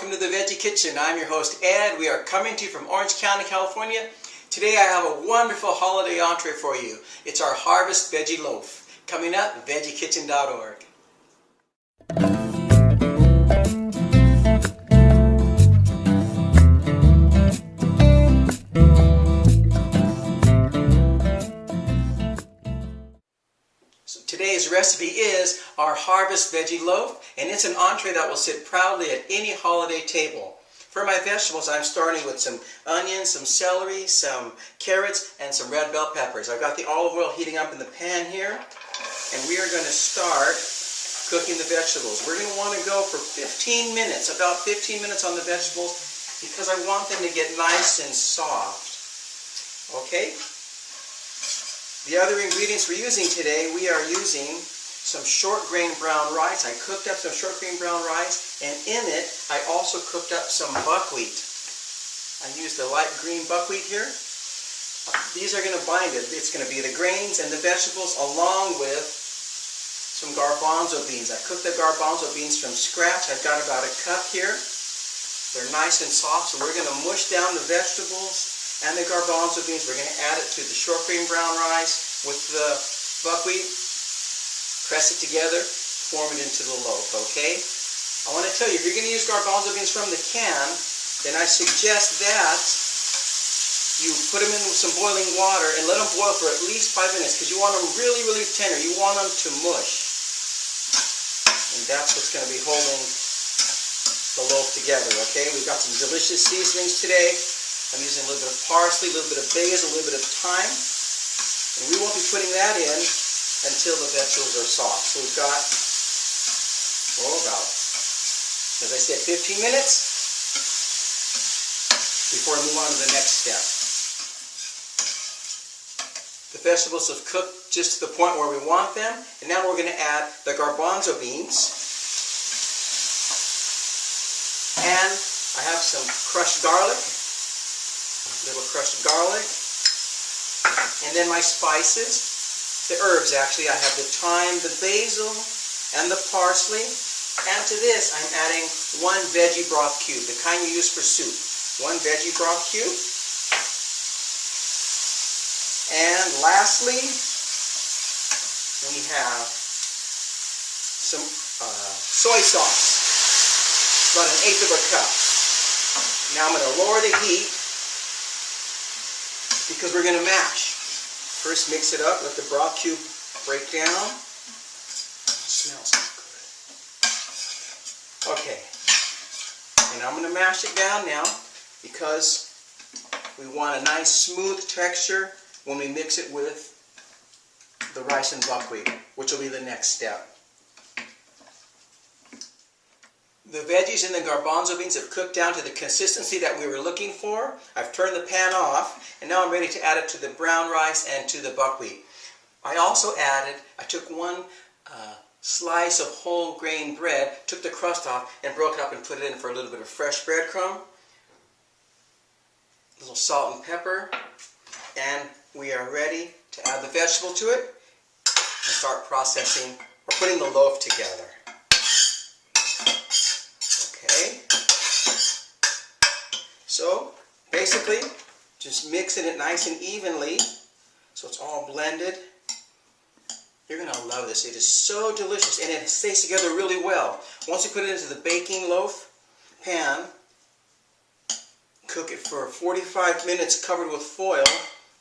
welcome to the Veggie Kitchen. I'm your host Ed. We are coming to you from Orange County, California. Today I have a wonderful holiday entree for you. It's our Harvest Veggie Loaf. Coming up, veggiekitchen.org. Today's recipe is our Harvest Veggie Loaf, and it's an entree that will sit proudly at any holiday table. For my vegetables, I'm starting with some onions, some celery, some carrots, and some red bell peppers. I've got the olive oil heating up in the pan here, and we are going to start cooking the vegetables. We're going to want to go for 15 minutes, about 15 minutes on the vegetables, because I want them to get nice and soft. Okay? The other ingredients we're using today, we are using some short grain brown rice. I cooked up some short grain brown rice, and in it I also cooked up some buckwheat. I used the light green buckwheat here. These are going to bind it. It's going to be the grains and the vegetables along with some garbanzo beans. I cooked the garbanzo beans from scratch. I've got about a cup here. They're nice and soft, so we're going to mush down the vegetables and the garbanzo beans. We're going to add it to the short grain brown rice with the buckwheat, press it together, form it into the loaf, okay? I want to tell you, if you're going to use garbanzo beans from the can, then I suggest that you put them in with some boiling water and let them boil for at least 5 minutes, because you want them really, really tender. You want them to mush. And that's what's going to be holding the loaf together, okay? We've got some delicious seasonings today. I'm using a little bit of parsley, a little bit of basil, a little bit of thyme. And we won't be putting that in until the vegetables are soft. So we've got, about, as I said, 15 minutes before we move on to the next step. The vegetables have cooked just to the point where we want them. And now we're going to add the garbanzo beans. And I have some crushed garlic. Little crushed garlic, and then my spices, the herbs actually. I have the thyme, the basil, and the parsley, and to this I'm adding 1 veggie broth cube, the kind you use for soup. 1 veggie broth cube. And lastly, we have some soy sauce, about 1/8 of a cup. Now I'm going to lower the heat, because we're going to mash. First mix it up, let the broth cube break down. It smells good. Okay. And I'm going to mash it down now, because we want a nice smooth texture when we mix it with the rice and buckwheat, which will be the next step. The veggies and the garbanzo beans have cooked down to the consistency that we were looking for. I've turned the pan off, and now I'm ready to add it to the brown rice and to the buckwheat. I took 1 slice of whole grain bread, took the crust off, and broke it up and put it in for a little bit of fresh breadcrumb, a little salt and pepper, and we are ready to add the vegetable to it and start processing or putting the loaf together. So, basically, just mixing it nice and evenly so it's all blended. You're going to love this. It is so delicious, and it stays together really well. Once you put it into the baking loaf pan, cook it for 45 minutes covered with foil,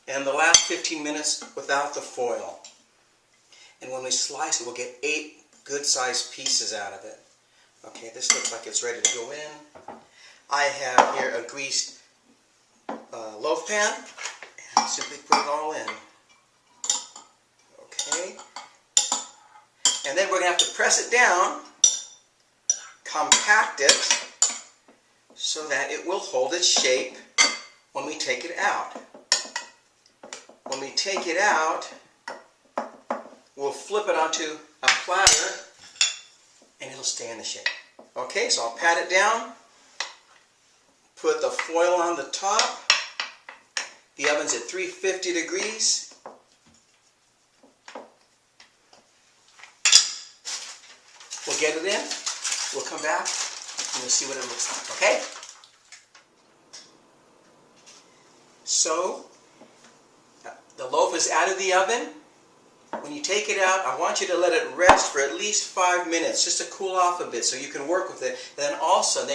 and the last 15 minutes without the foil. And when we slice it, we'll get 8 good-sized pieces out of it. Okay, this looks like it's ready to go in. I have here a greased loaf pan, and simply put it all in. Okay. And then we're going to have to press it down, compact it, so that it will hold its shape when we take it out. When we take it out, we'll flip it onto a platter, and it'll stay in the shape. Okay, so I'll pat it down. Put the foil on the top. The oven's at 350 degrees. We'll get it in. We'll come back and you'll see what it looks like, okay? So, the loaf is out of the oven. When you take it out, I want you to let it rest for at least 5 minutes, just to cool off a bit so you can work with it. Then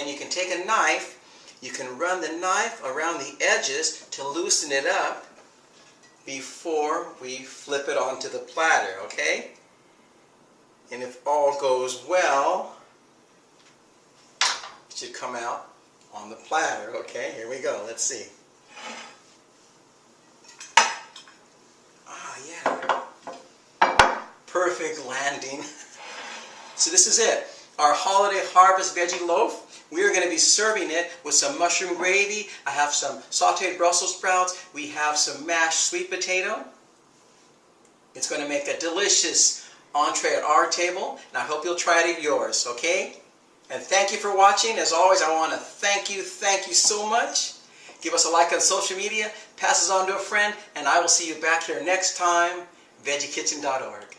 you can take a knife, you can run the knife around the edges to loosen it up before we flip it onto the platter, okay? And if all goes well, it should come out on the platter, okay? Here we go, let's see. Ah, yeah. Perfect landing. So this is it, our holiday harvest veggie loaf. We are going to be serving it with some mushroom gravy. I have some sauteed Brussels sprouts. We have some mashed sweet potato. It's going to make a delicious entree at our table, and I hope you'll try it at yours, okay? And thank you for watching. As always, I want to thank you so much. Give us a like on social media, pass us on to a friend, and I will see you back here next time, veggiekitchen.org.